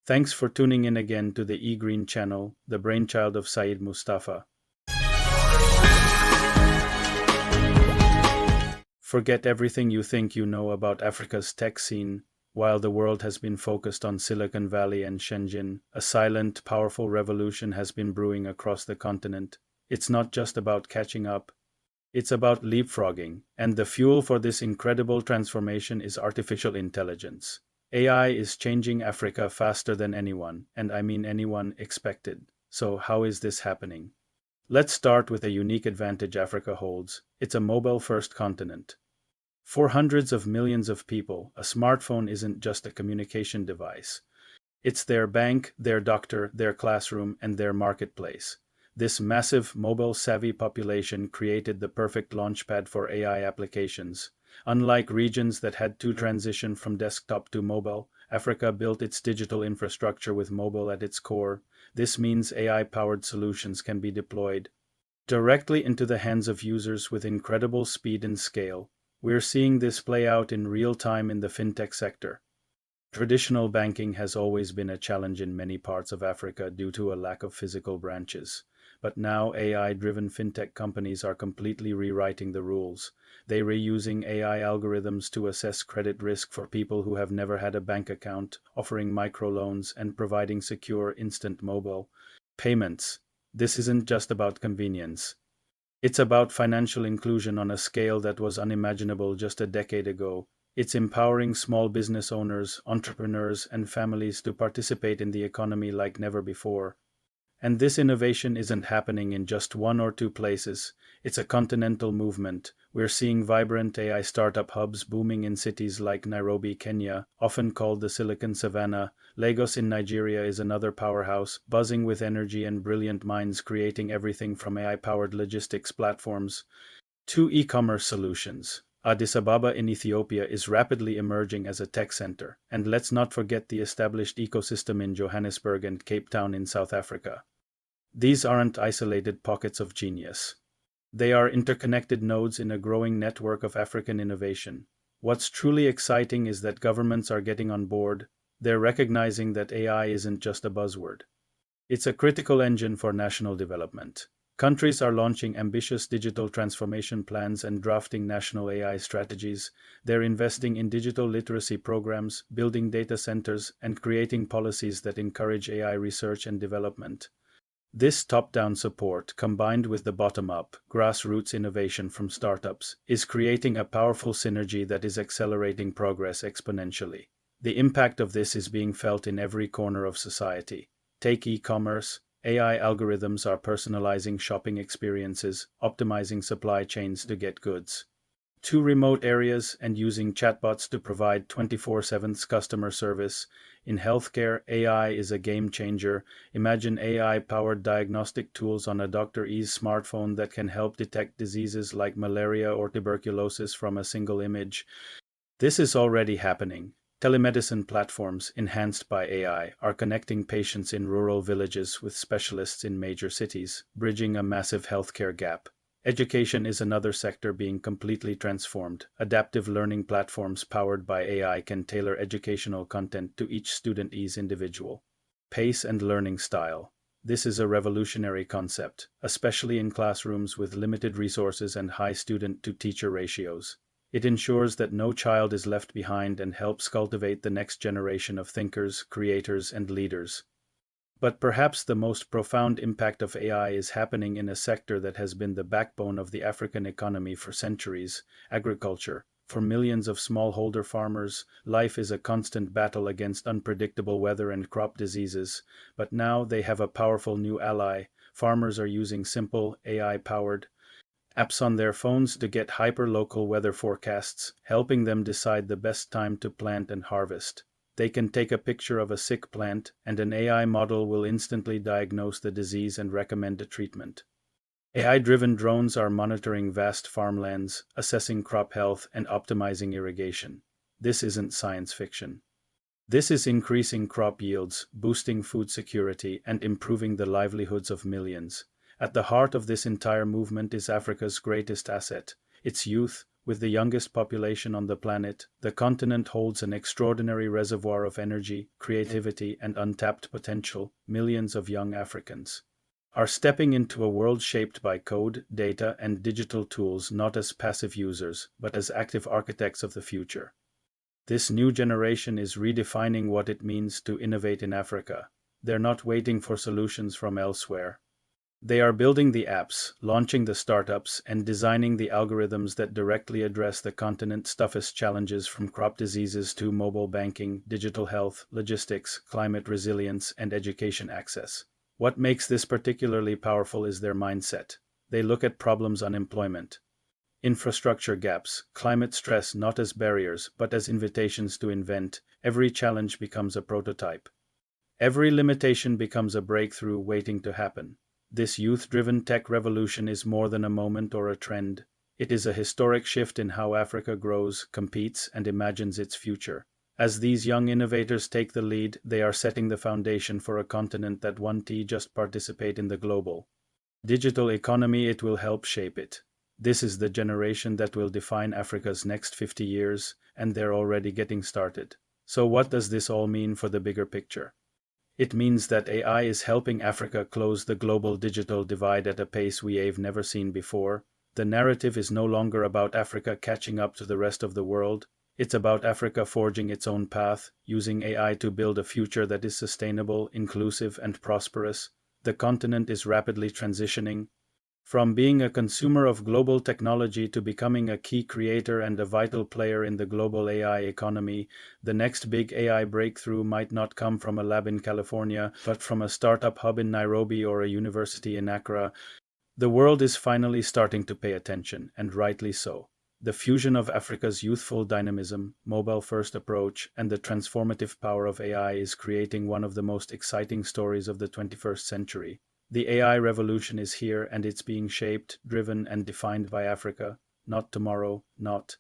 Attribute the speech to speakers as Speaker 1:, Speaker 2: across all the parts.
Speaker 1: Thanks for tuning in again to the eGreen channel, the brainchild of Saeed Mustafa. Forget everything you think you know about Africa's tech scene. While the world has been focused on Silicon Valley and Shenzhen, a silent, powerful revolution has been brewing across the continent. It's not just about catching up, it's about leapfrogging, and the fuel for this incredible transformation is artificial intelligence. AI is changing Africa faster than anyone, and I mean anyone, expected. So, how is this happening? Let's start with a unique advantage Africa holds. It's a mobile first continent. For hundreds of millions of people, a smartphone isn't just a communication device. It's their bank, their doctor, their classroom, and their marketplace. This massive mobile-savvy population created the perfect launchpad for AI applications. Unlike regions that had to transition from desktop to mobile, Africa built its digital infrastructure with mobile at its core. This means AI-powered solutions can be deployed directly into the hands of users with incredible speed and scale. We're seeing this play out in real time in the fintech sector. Traditional banking has always been a challenge in many parts of Africa due to a lack of physical branches. But now AI-driven fintech companies are completely rewriting the rules. They're reusing AI algorithms to assess credit risk for people who have never had a bank account, offering microloans and providing secure instant mobile payments. This isn't just about convenience. It's about financial inclusion on a scale that was unimaginable just a decade ago. It's empowering small business owners, entrepreneurs, and families to participate in the economy like never before. And this innovation isn't happening in just one or two places. It's a continental movement. We're seeing vibrant AI startup hubs booming in cities like Nairobi, Kenya, often called the Silicon Savannah. Lagos in Nigeria is another powerhouse, buzzing with energy and brilliant minds creating everything from AI-powered logistics platforms to e-commerce solutions. Addis Ababa in Ethiopia is rapidly emerging as a tech center, and let's not forget the established ecosystem in Johannesburg and Cape Town in South Africa. These aren't isolated pockets of genius. They are interconnected nodes in a growing network of African innovation. What's truly exciting is that governments are getting on board. They're recognizing that AI isn't just a buzzword. It's a critical engine for national development. Countries are launching ambitious digital transformation plans and drafting national AI strategies. They're investing in digital literacy programs, building data centers, and creating policies that encourage AI research and development. This top-down support, combined with the bottom-up, grassroots innovation from startups, is creating a powerful synergy that is accelerating progress exponentially. The impact of this is being felt in every corner of society. Take e-commerce. AI algorithms are personalizing shopping experiences, optimizing supply chains to get goods to remote areas, and using chatbots to provide 24/7 customer service. In healthcare, AI is a game changer. Imagine AI-powered diagnostic tools on a doctor's smartphone that can help detect diseases like malaria or tuberculosis from a single image. This is already happening. Telemedicine platforms, enhanced by AI, are connecting patients in rural villages with specialists in major cities, bridging a massive healthcare gap. Education is another sector being completely transformed. Adaptive learning platforms powered by AI can tailor educational content to each student's individual pace and learning style. This is a revolutionary concept, especially in classrooms with limited resources and high student-to-teacher ratios. It ensures that no child is left behind and helps cultivate the next generation of thinkers, creators, and leaders. But perhaps the most profound impact of AI is happening in a sector that has been the backbone of the African economy for centuries: agriculture. For millions of smallholder farmers, life is a constant battle against unpredictable weather and crop diseases. But now they have a powerful new ally. Farmers are using simple, AI-powered apps on their phones to get hyper-local weather forecasts, helping them decide the best time to plant and harvest. They can take a picture of a sick plant, and an AI model will instantly diagnose the disease and recommend a treatment. AI-driven drones are monitoring vast farmlands, assessing crop health, and optimizing irrigation. This isn't science fiction. This is increasing crop yields, boosting food security, and improving the livelihoods of millions. At the heart of this entire movement is Africa's greatest asset, its youth. With the youngest population on the planet, the continent holds an extraordinary reservoir of energy, creativity, and untapped potential. Millions of young Africans are stepping into a world shaped by code, data, and digital tools not as passive users, but as active architects of the future. This new generation is redefining what it means to innovate in Africa. They're not waiting for solutions from elsewhere. They are building the apps, launching the startups, and designing the algorithms that directly address the continent's toughest challenges, from crop diseases to mobile banking, digital health, logistics, climate resilience, and education access. What makes this particularly powerful is their mindset. They look at problems: unemployment, infrastructure gaps, climate stress not as barriers, but as invitations to invent. Every challenge becomes a prototype. Every limitation becomes a breakthrough waiting to happen. This youth-driven tech revolution is more than a moment or a trend. It is a historic shift in how Africa grows, competes, and imagines its future. As these young innovators take the lead, they are setting the foundation for a continent that won't just participate in the global digital economy, it will help shape it. This is the generation that will define Africa's next 50 years, and they're already getting started. So what does this all mean for the bigger picture? It means that AI is helping Africa close the global digital divide at a pace we've never seen before. The narrative is no longer about Africa catching up to the rest of the world. It's about Africa forging its own path, using AI to build a future that is sustainable, inclusive, and prosperous. The continent is rapidly transitioning from being a consumer of global technology to becoming a key creator and a vital player in the global AI economy. The next big AI breakthrough might not come from a lab in California, but from a startup hub in Nairobi or a university in Accra. The world is finally starting to pay attention, and rightly so. The fusion of Africa's youthful dynamism, mobile-first approach, and the transformative power of AI is creating one of the most exciting stories of the 21st century. The AI revolution is here, and it's being shaped, driven, and defined by Africa. Not tomorrow, not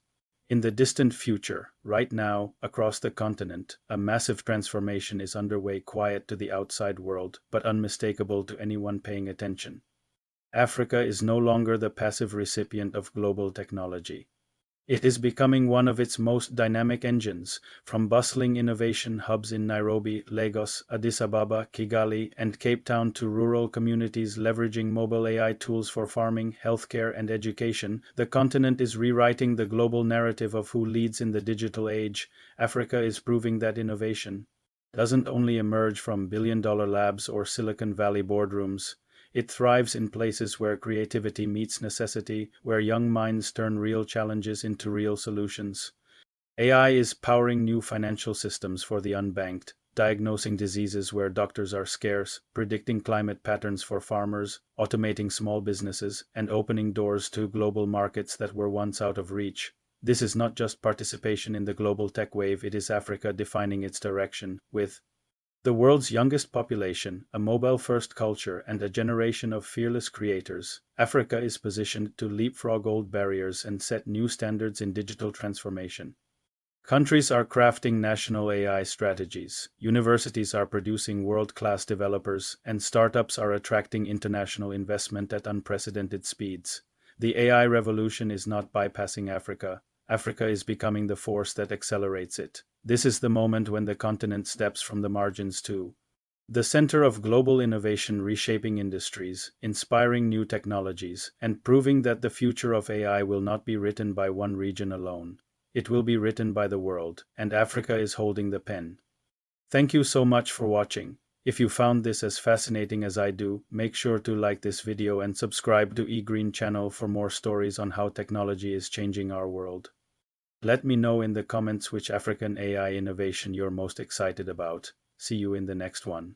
Speaker 1: in the distant future. Right now, across the continent, a massive transformation is underway, quiet to the outside world, but unmistakable to anyone paying attention. Africa is no longer the passive recipient of global technology. It is becoming one of its most dynamic engines, from bustling innovation hubs in Nairobi, Lagos, Addis Ababa, Kigali, and Cape Town to rural communities leveraging mobile AI tools for farming, healthcare, and education. The continent is rewriting the global narrative of who leads in the digital age. Africa is proving that innovation doesn't only emerge from billion-dollar labs or Silicon Valley boardrooms. It thrives in places where creativity meets necessity, where young minds turn real challenges into real solutions. AI is powering new financial systems for the unbanked, diagnosing diseases where doctors are scarce, predicting climate patterns for farmers, automating small businesses, and opening doors to global markets that were once out of reach. This is not just participation in the global tech wave, it is Africa defining its direction. With the world's youngest population, a mobile-first culture, and a generation of fearless creators, Africa is positioned to leapfrog old barriers and set new standards in digital transformation. Countries are crafting national AI strategies, universities are producing world-class developers, and startups are attracting international investment at unprecedented speeds. The AI revolution is not bypassing Africa. Africa is becoming the force that accelerates it. This is the moment when the continent steps from the margins to the center of global innovation, reshaping industries, inspiring new technologies, and proving that the future of AI will not be written by one region alone. It will be written by the world, and Africa is holding the pen. Thank you so much for watching. If you found this as fascinating as I do, make sure to like this video and subscribe to eGreen channel for more stories on how technology is changing our world. Let me know in the comments which African AI innovation you're most excited about. See you in the next one.